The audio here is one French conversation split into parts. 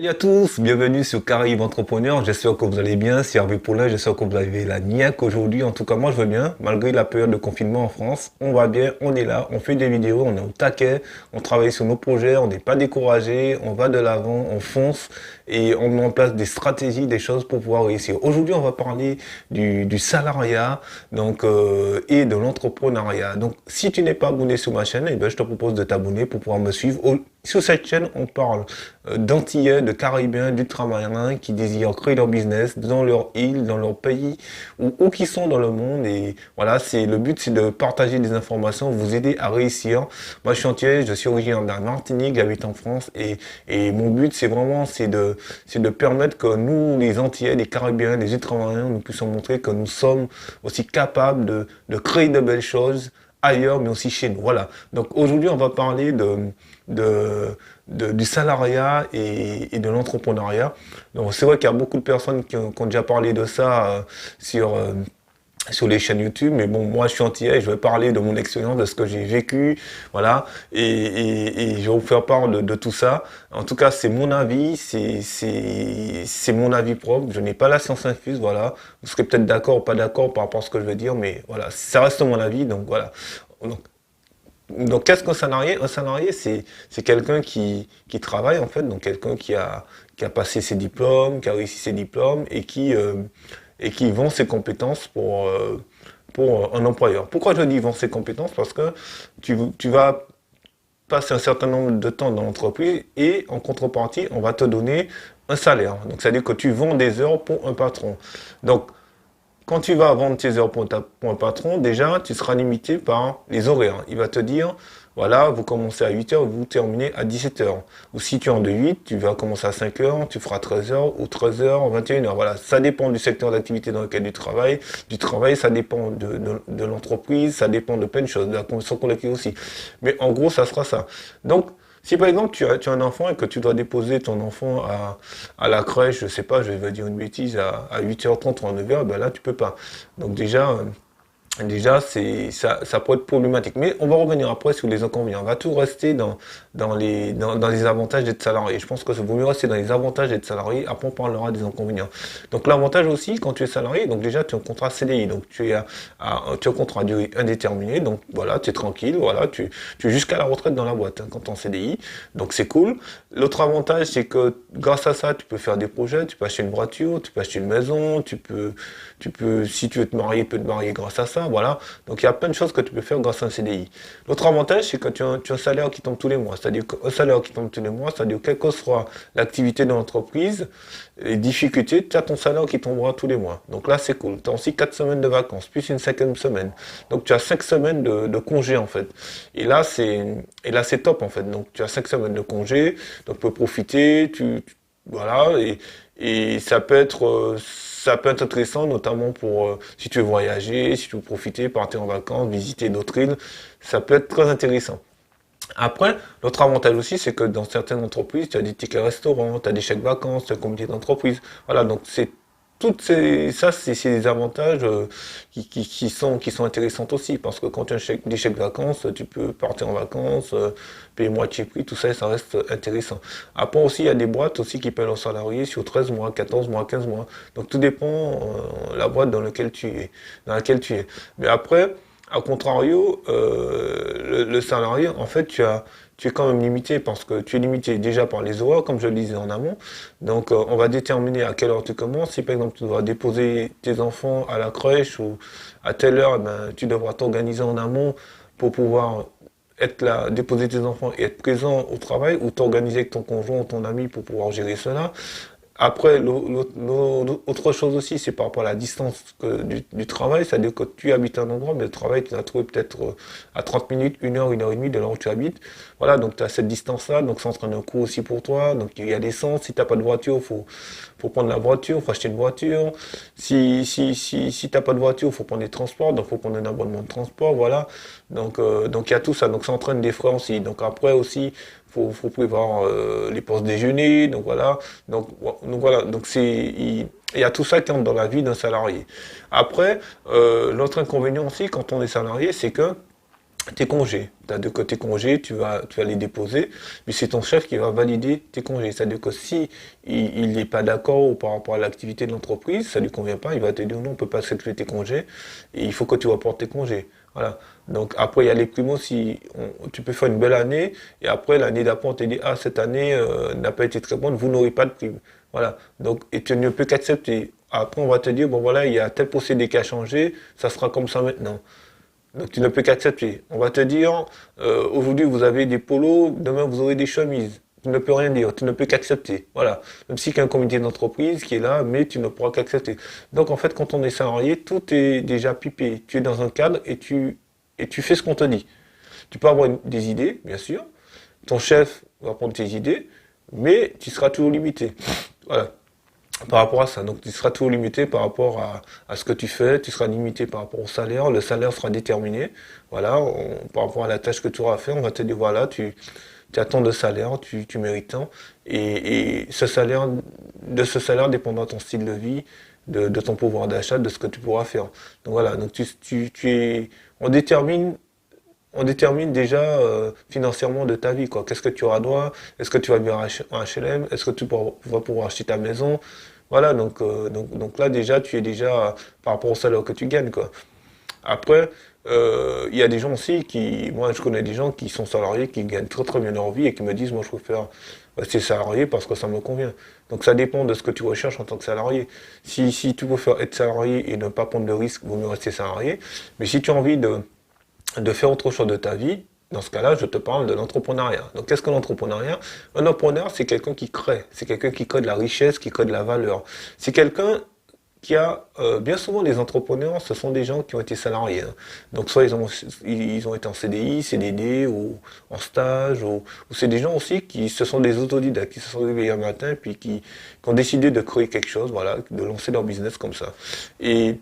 Salut à tous, bienvenue sur Caraïbes Entrepreneur, j'espère que vous allez bien, c'est Hervé Paulin, j'espère que vous avez la niaque aujourd'hui, en tout cas moi je vais bien, malgré la période de confinement en France, on va bien, on est là, on fait des vidéos, on est au taquet, on travaille sur nos projets, on n'est pas découragé, on va de l'avant, on fonce et on met en place des stratégies, des choses pour pouvoir réussir. Aujourd'hui on va parler du salariat et de l'entrepreneuriat. Donc si tu n'es pas abonné sur ma chaîne, eh bien, je te propose de t'abonner pour pouvoir me suivre. Sur cette chaîne, on parle d'Antillais, de Caribéens, d'Ultramarins qui désirent créer leur business dans leur île, dans leur pays, ou où qu'ils sont dans le monde. Et voilà, le but, c'est de partager des informations, vous aider à réussir. Moi, je suis antillais, je suis originaire de la Martinique, j'habite en France, et mon but, c'est de permettre que nous, les Antillais, les Caribéens, les Ultramarins, nous puissions montrer que nous sommes aussi capables de créer de belles choses ailleurs, mais aussi chez nous. Voilà. Donc aujourd'hui, on va parler du salariat et de l'entrepreneuriat. Donc c'est vrai qu'il y a beaucoup de personnes qui ont déjà parlé de ça sur les chaînes YouTube, mais bon, moi je suis antillais et je vais parler de mon expérience, de ce que j'ai vécu, voilà, et je vais vous faire part de tout ça. En tout cas, c'est mon avis, c'est mon avis propre, je n'ai pas la science infuse, voilà. Vous serez peut-être d'accord ou pas d'accord par rapport à ce que je veux dire, mais voilà, ça reste mon avis, donc voilà. Donc, donc, qu'est-ce qu'un salarié? Un salarié, c'est quelqu'un qui travaille, en fait, donc quelqu'un qui a passé ses diplômes, qui a réussi ses diplômes et qui vend ses compétences pour un employeur. Pourquoi je dis vend ses compétences? Parce que tu vas passer un certain nombre de temps dans l'entreprise et en contrepartie, on va te donner un salaire. Donc, c'est-à-dire que tu vends des heures pour un patron. Donc, quand tu vas vendre tes heures pour un patron, déjà, tu seras limité par les horaires. Il va te dire, voilà, vous commencez à 8 heures, vous terminez à 17 heures. Ou si tu es en de 8, tu vas commencer à 5 heures, tu feras 13 heures ou 13 heures, 21 heures. Voilà, ça dépend du secteur d'activité dans lequel tu travailles. Du travail, ça dépend de l'entreprise, ça dépend de plein de choses, de la convention collective aussi. Mais en gros, ça sera ça. Donc, si par exemple tu as un enfant et que tu dois déposer ton enfant à la crèche, je sais pas, je vais dire une bêtise, à 8h30 ou à 9h, ben là tu peux pas. Donc déjà, ça peut être problématique. Mais on va revenir après sur les inconvénients. On va tout rester dans les avantages d'être salarié. Je pense que ça vaut mieux rester dans les avantages d'être salarié. Après, on parlera des inconvénients. Donc, l'avantage aussi, quand tu es salarié, donc déjà, tu as un contrat CDI. Donc, tu as un contrat à durée indéterminée. Donc, voilà, tu es tranquille. Voilà, tu es jusqu'à la retraite dans la boîte, hein, quand tu es en CDI. Donc, c'est cool. L'autre avantage, c'est que grâce à ça, tu peux faire des projets. Tu peux acheter une voiture, tu peux acheter une maison, si tu veux te marier, tu peux te marier grâce à ça. Voilà. Donc il y a plein de choses que tu peux faire grâce à un CDI. L'autre avantage, c'est que tu as un salaire qui tombe tous les mois. C'est-à-dire qu'un salaire qui tombe tous les mois, c'est-à-dire quelle que soit l'activité de l'entreprise, les difficultés, tu as ton salaire qui tombera tous les mois. Donc là, c'est cool. Tu as aussi 4 semaines de vacances, plus une cinquième semaine. Donc tu as 5 semaines de congé en fait. Et là, c'est top en fait. Donc tu as 5 semaines de congé, donc tu peux profiter, voilà, et ça peut être intéressant, notamment pour si tu veux voyager, si tu veux profiter, partir en vacances, visiter d'autres îles, ça peut être très intéressant. Après, l'autre avantage aussi, c'est que dans certaines entreprises, tu as des tickets restaurants, tu as des chèques vacances, tu as un comité d'entreprise. Voilà, donc c'est des avantages qui sont intéressants aussi, parce que quand tu as des chèques vacances, tu peux partir en vacances, payer moitié prix, tout ça, ça reste intéressant. Après aussi, il y a des boîtes aussi qui paient leurs salariés sur 13 mois, 14 mois, 15 mois. Donc tout dépend la boîte dans laquelle tu es. Mais après, à contrario, le salarié, en fait, tu es quand même limité parce que tu es limité déjà par les horaires, comme je le disais en amont. Donc, on va déterminer à quelle heure tu commences. Si par exemple tu dois déposer tes enfants à la crèche ou à telle heure, eh ben, tu devras t'organiser en amont pour pouvoir être là, déposer tes enfants et être présent au travail ou t'organiser avec ton conjoint ou ton ami pour pouvoir gérer cela. Après, l'autre chose aussi, c'est par rapport à la distance du travail, c'est-à-dire que tu habites à un endroit, mais le travail, tu l'as trouvé peut-être à 30 minutes, 1 heure et demie de là où tu habites. Voilà, donc tu as cette distance-là, donc ça entraîne un coût aussi pour toi. Donc il y a l'essence, si tu n'as pas de voiture, faut prendre la voiture, faut acheter une voiture. Si t'as pas de voiture, faut prendre des transports, donc faut prendre un abonnement de transport, voilà. Donc il y a tout ça, donc ça entraîne des frais aussi. Donc après aussi, faut prévoir les pauses déjeuner, donc voilà. Donc voilà, donc il y a tout ça qui entre dans la vie d'un salarié. Après, l'autre inconvénient aussi quand on est salarié, c'est que tes congés. C'est-à-dire que tes congés, tu vas les déposer, mais c'est ton chef qui va valider tes congés. C'est-à-dire que si il n'est pas d'accord ou par rapport à l'activité de l'entreprise, ça lui convient pas, il va te dire non, on peut pas accepter tes congés, et il faut que tu rapportes tes congés. Voilà. Donc après, il y a les primes aussi. Tu peux faire une belle année, et après, l'année d'après, on te dit, ah, cette année n'a pas été très bonne, vous n'aurez pas de prime. Voilà. Donc, et tu ne peux qu'accepter. Après, on va te dire, bon voilà, il y a tel procédé qui a changé, ça sera comme ça maintenant. Donc tu ne peux qu'accepter. On va te dire, aujourd'hui vous avez des polos, demain vous aurez des chemises. Tu ne peux rien dire, tu ne peux qu'accepter. Voilà. Même si il y a un comité d'entreprise qui est là, mais tu ne pourras qu'accepter. Donc en fait, quand on est salarié, tout est déjà pipé. Tu es dans un cadre et tu fais ce qu'on te dit. Tu peux avoir des idées, bien sûr. Ton chef va prendre tes idées, mais tu seras toujours limité. Voilà, par rapport à ça. Donc tu seras toujours limité par rapport à ce que tu fais, tu seras limité par rapport au salaire, le salaire sera déterminé, voilà, par rapport à la tâche que tu auras à faire, on va te dire voilà, tu as tant de salaire, tu mérites tant, et ce salaire, de ce salaire dépendra ton style de vie, de ton pouvoir d'achat, de ce que tu pourras faire. Donc voilà, donc on détermine on détermine déjà financièrement de ta vie, quoi. Qu'est-ce que tu auras droit? Est-ce que tu vas vivre en HLM? Est-ce que tu vas pouvoir acheter ta maison? Voilà, donc là déjà, tu es déjà par rapport au salaire que tu gagnes, quoi. Après, il y a des gens aussi moi je connais des gens qui sont salariés, qui gagnent très très bien leur vie et qui me disent, moi je préfère rester salarié parce que ça me convient. Donc ça dépend de ce que tu recherches en tant que salarié. Si tu préfères être salarié et ne pas prendre de risques, vaut mieux rester salarié. Mais si tu as envie de faire autre chose de ta vie, dans ce cas-là, je te parle de l'entrepreneuriat. Donc, qu'est-ce que l'entrepreneuriat? Un entrepreneur, c'est quelqu'un qui crée. C'est quelqu'un qui crée de la richesse, qui crée de la valeur. C'est quelqu'un qui a, bien souvent, les entrepreneurs, ce sont des gens qui ont été salariés, hein. Donc, soit ils ont été en CDI, CDD, ou en stage, ou c'est des gens aussi ce sont des autodidactes, qui se sont réveillés un matin, puis qui ont décidé de créer quelque chose, voilà, de lancer leur business comme ça. Et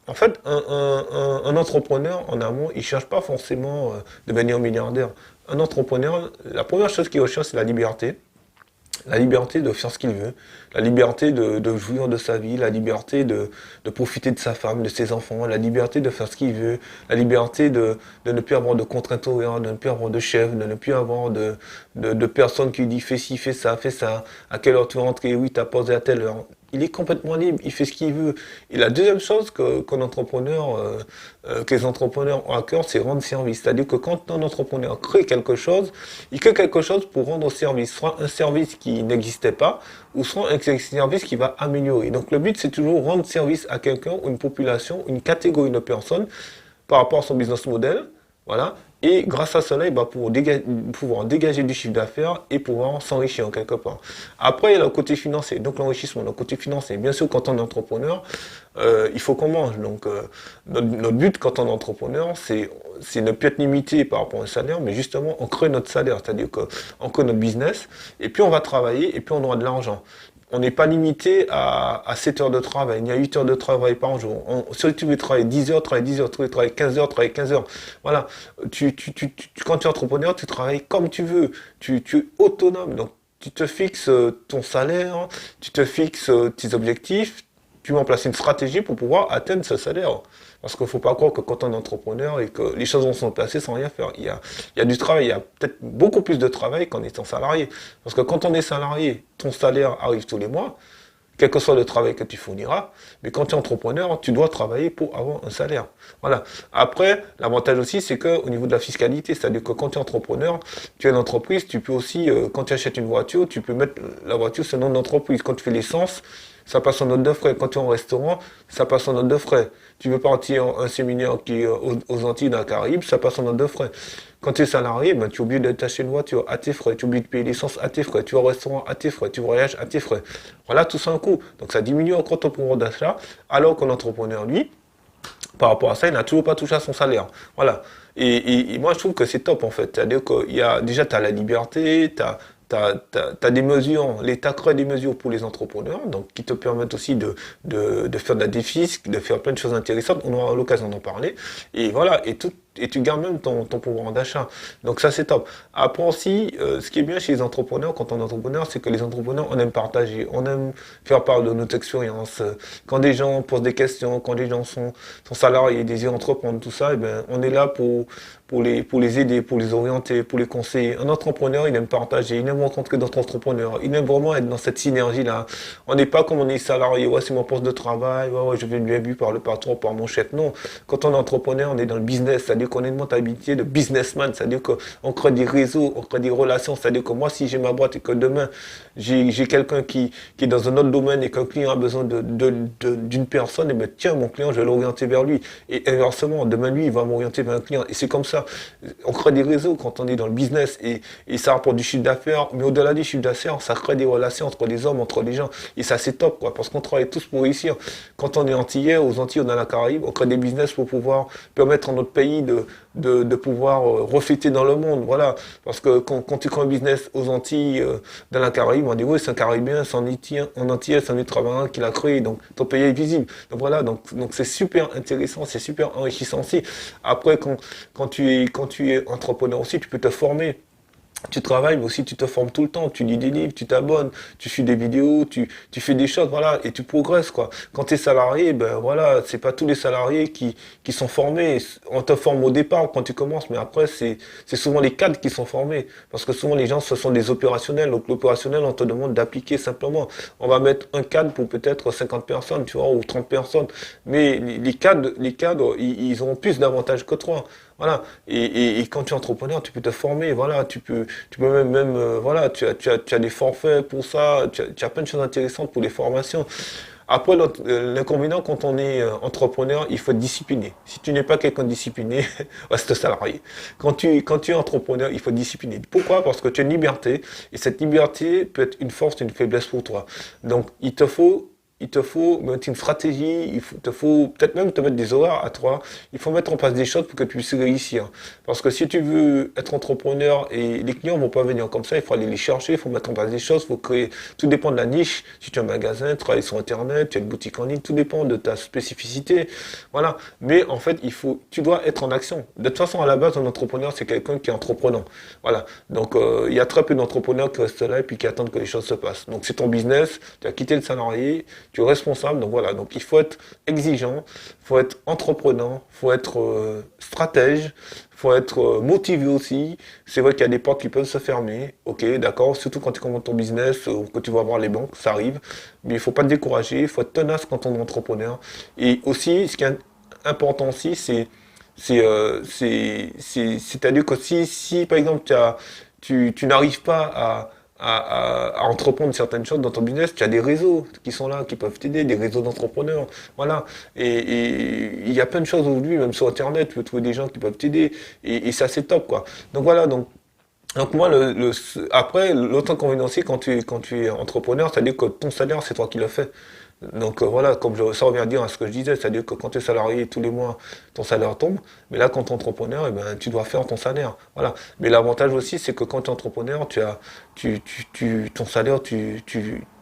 en fait, un entrepreneur en amont, il ne cherche pas forcément de devenir milliardaire. Un entrepreneur, la première chose qu'il recherche, c'est la liberté. La liberté de faire ce qu'il veut, la liberté de jouir de sa vie, la liberté de profiter de sa femme, de ses enfants, la liberté de faire ce qu'il veut, la liberté de ne plus avoir de contraintes horaires, de ne plus avoir de chef, de ne plus avoir de personne qui lui dit fais ça, à quelle heure tu vas rentrer, oui, t'as posé à telle heure. Il est complètement libre, il fait ce qu'il veut. Et la deuxième chose que les entrepreneurs ont à cœur, c'est rendre service. C'est-à-dire que quand un entrepreneur crée quelque chose, il crée quelque chose pour rendre service, soit un service qui n'existait pas, ou soit un service qui va améliorer. Donc le but, c'est toujours rendre service à quelqu'un, ou une population, une catégorie de personnes, par rapport à son business model, voilà. Et grâce à cela, il va pouvoir dégager du chiffre d'affaires et pouvoir s'enrichir en quelque part. Après, il y a le côté financier, donc l'enrichissement, le côté financier. Bien sûr, quand on est entrepreneur, il faut qu'on mange. Donc, notre but quand on est entrepreneur, c'est ne plus être limité par rapport au salaire, mais justement, on crée notre salaire, c'est-à-dire qu'on crée notre business, et puis on va travailler, et puis on aura de l'argent. On n'est pas limité à 7 heures de travail, il y a 8 heures de travail par jour. Si tu veux travailler 10 heures, travaille 10 heures, tu veux travailler 15 heures, travaille 15 heures. Voilà. Quand tu es entrepreneur, tu travailles comme tu veux. Tu es autonome. Donc, tu te fixes ton salaire, tu te fixes tes objectifs, tu mets en place une stratégie pour pouvoir atteindre ce salaire. Parce qu'il ne faut pas croire que quand on est entrepreneur et que les choses vont se passer sans rien faire. Il y a du travail, il y a peut-être beaucoup plus de travail qu'en étant salarié. Parce que quand on est salarié, ton salaire arrive tous les mois, quel que soit le travail que tu fourniras. Mais quand tu es entrepreneur, tu dois travailler pour avoir un salaire. Voilà. Après, l'avantage aussi, c'est qu'au niveau de la fiscalité, c'est-à-dire que quand tu es entrepreneur, tu es une entreprise, tu peux aussi, quand tu achètes une voiture, tu peux mettre la voiture sur le nom d'entreprise. Quand tu fais l'essence, ça passe en note de frais. Quand tu es en restaurant, ça passe en note de frais. Tu veux partir en un séminaire qui est aux Antilles, dans la Caraïbe, ça passe en note de frais. Quand tu es salarié, ben, tu es obligé d'acheter une voiture à tes frais, tu es obligé de payer l'essence à tes frais, tu vas au restaurant à tes frais, tu voyages à tes frais. Voilà, tout ça un coût. Donc ça diminue encore ton pouvoir d'achat, alors qu'un entrepreneur, lui, par rapport à ça, il n'a toujours pas touché à son salaire. Voilà. Et moi, je trouve que c'est top, en fait. C'est-à-dire que déjà, tu as la liberté, t'as des mesures, l'État crée des mesures pour les entrepreneurs, donc qui te permettent aussi de faire de la défisque, de faire plein de choses intéressantes. On aura l'occasion d'en parler. Et voilà, et tu gardes même ton pouvoir d'achat. Donc ça, c'est top. Après aussi, ce qui est bien chez les entrepreneurs, quand on est entrepreneur, c'est que les entrepreneurs, on aime partager, on aime faire part de notre expérience. Quand des gens posent des questions, quand des gens sont salariés, désirent entreprendre, tout ça, eh ben, on est là pour les aider, pour les orienter, pour les conseiller. Un entrepreneur, il aime partager, il aime rencontrer d'autres entrepreneurs, il aime vraiment être dans cette synergie-là. On n'est pas comme on est salarié, ouais, c'est mon poste de travail, ouais, ouais, je vais bien vu par le patron, par mon chef. Non, quand on est entrepreneur, on est dans le business, c'est-à-dire qu'on a une mentalité de businessman, c'est-à-dire qu'on crée des réseaux, on crée des relations, c'est-à-dire que moi, si j'ai ma boîte et que demain, j'ai quelqu'un qui est dans un autre domaine et qu'un client a besoin d'une personne, et ben tiens, mon client, je vais l'orienter vers lui. Et inversement, demain, lui, il va m'orienter vers un client. Et c'est comme ça. On crée des réseaux quand on est dans le business et ça rapporte du chiffre d'affaires, mais au-delà du chiffre d'affaires, ça crée des relations entre les hommes, entre les gens. Et ça, c'est top, quoi, parce qu'on travaille tous pour réussir. Quand on est antillais, aux Antilles, on a la Caraïbe, on crée des business pour pouvoir permettre à notre pays de pouvoir refléter dans le monde. Voilà. Parce que quand tu crées un business aux Antilles, dans la Caraïbe, on dit oui, c'est un Caribéen, c'est un Antillais, c'est un Ultramarien qui l'a créé. Donc ton pays est visible. Donc voilà, donc c'est super intéressant, c'est super enrichissant aussi. Après, quand tu es entrepreneur aussi, tu peux te former. Tu travailles, mais aussi tu te formes tout le temps, tu lis des livres, tu t'abonnes, tu suis des vidéos, tu fais des choses, voilà, et tu progresses, quoi. Quand tu es salarié, ben voilà, c'est pas tous les salariés qui sont formés. On te forme au départ quand tu commences, mais après, c'est souvent les cadres qui sont formés. Parce que souvent les gens, ce sont des opérationnels. Donc l'opérationnel, on te demande d'appliquer simplement. On va mettre un cadre pour peut-être 50 personnes, tu vois, ou 30 personnes. Mais les cadres, ils ont plus d'avantages que toi. Voilà. Et quand tu es entrepreneur, tu peux te former. Voilà. Tu peux même voilà, tu as des forfaits pour ça. Tu as plein de choses intéressantes pour les formations. Après, l'inconvénient quand on est entrepreneur, il faut être discipliné. Si tu n'es pas quelqu'un de discipliné, reste salarié. Quand tu es entrepreneur, il faut être discipliné. Pourquoi? Parce que tu as une liberté. Et cette liberté peut être une force et une faiblesse pour toi. Donc, il te faut mettre une stratégie, te faut peut-être même te mettre des horaires à toi. Il faut mettre en place des choses pour que tu puisses réussir. Parce que si tu veux être entrepreneur et les clients vont pas venir comme ça, il faut aller les chercher, il faut mettre en place des choses, il faut créer. Tout dépend de la niche. Si tu as un magasin, tu travailles sur Internet, tu as une boutique en ligne, tout dépend de ta spécificité. Voilà. Mais en fait, tu dois être en action. De toute façon, à la base, un entrepreneur, c'est quelqu'un qui est entreprenant. Voilà. Donc, il y a très peu d'entrepreneurs qui restent là et puis qui attendent que les choses se passent. Donc, c'est ton business, tu as quitté le salarié, tu es responsable, donc voilà, donc il faut être exigeant, il faut être entreprenant, il faut être stratège, il faut être motivé aussi. C'est vrai qu'il y a des portes qui peuvent se fermer, ok, d'accord, surtout quand tu commences ton business ou que tu vas voir les banques, ça arrive, mais il ne faut pas te décourager, il faut être tenace quand on est entrepreneur. Et aussi, ce qui est important aussi, c'est-à-dire que si par exemple tu n'arrives pas à entreprendre certaines choses dans ton business, tu as des réseaux qui sont là, qui peuvent t'aider, des réseaux d'entrepreneurs, voilà. Et il y a plein de choses aujourd'hui, même sur Internet, tu peux trouver des gens qui peuvent t'aider, et ça c'est top, quoi. Donc voilà, donc moi, après, l'autre inconvénient aussi quand tu es entrepreneur, c'est-à-dire que ton salaire, c'est toi qui le fais. Donc voilà, ça revient à dire à ce que je disais, c'est-à-dire que quand tu es salarié tous les mois, ton salaire tombe, mais là quand tu es entrepreneur, eh ben, tu dois faire ton salaire. Voilà. Mais l'avantage aussi, c'est que quand tu es entrepreneur, ton salaire,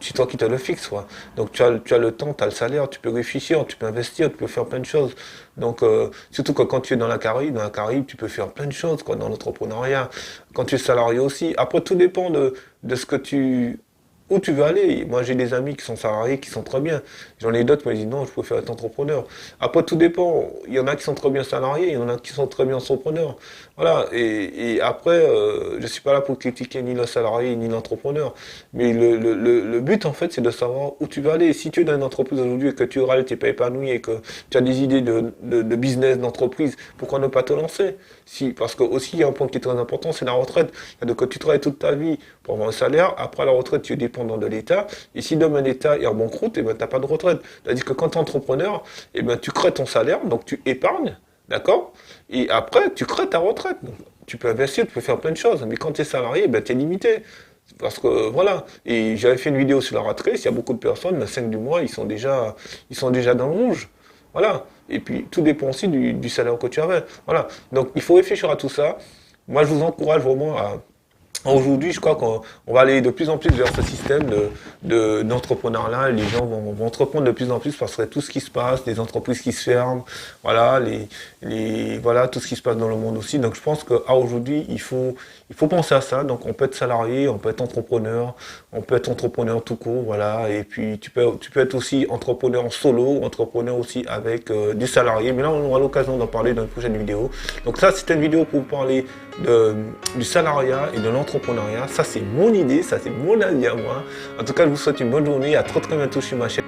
c'est toi qui te le fixe, quoi. Donc tu as le temps, tu as le salaire, tu peux réfléchir, tu peux investir, tu peux faire plein de choses. Donc surtout que quand tu es dans la Caraïbe, tu peux faire plein de choses, quoi, dans l'entrepreneuriat. Quand tu es salarié aussi. Après, tout dépend de ce que où tu veux aller. Moi, j'ai des amis qui sont salariés, qui sont très bien. J'en ai d'autres qui me disent non, je préfère être entrepreneur. Après, tout dépend. Il y en a qui sont très bien salariés, il y en a qui sont très bien entrepreneurs. Voilà. Et après, je suis pas là pour critiquer ni le salarié ni l'entrepreneur. Mais le but, en fait, c'est de savoir où tu vas aller. Si tu es dans une entreprise aujourd'hui et que tu râles, tu n'es pas épanoui et que tu as des idées de business, d'entreprise, pourquoi ne pas te lancer? Parce que aussi, il y a un point qui est très important, c'est la retraite. C'est-à-dire que tu travailles toute ta vie pour avoir un salaire. Après la retraite, tu es dépendant de l'État. Et si demain l'État est en banqueroute, eh ben, tu n'as pas de retraite. C'est-à-dire que quand tu es entrepreneur, eh ben, tu crées ton salaire, donc tu épargnes, d'accord? Et après, tu crées ta retraite. Donc, tu peux investir, tu peux faire plein de choses. Mais quand tu es salarié, eh ben, tu es limité. Parce que voilà, et j'avais fait une vidéo sur la retraite, il y a beaucoup de personnes, le 5 du mois, ils sont déjà dans le rouge. Voilà. Et puis tout dépend aussi du salaire que tu avais. Voilà. Donc il faut réfléchir à tout ça. Moi je vous encourage vraiment Aujourd'hui, je crois qu'on va aller de plus en plus vers ce système d'entrepreneuriat. Les gens vont entreprendre de plus en plus parce que tout ce qui se passe, les entreprises qui se ferment, voilà, voilà, tout ce qui se passe dans le monde aussi. Donc, je pense qu'à aujourd'hui, il faut penser à ça. Donc, on peut être salarié, on peut être entrepreneur tout court, voilà. Et puis, tu peux être aussi entrepreneur en solo, entrepreneur aussi avec des salariés. Mais là, on aura l'occasion d'en parler dans une prochaine vidéo. Donc, ça, c'était une vidéo pour vous parler de, du salariat et de l'entrepreneuriat. Ça, c'est mon idée, ça, c'est mon avis à moi. En tout cas, je vous souhaite une bonne journée. À très très bientôt sur ma chaîne.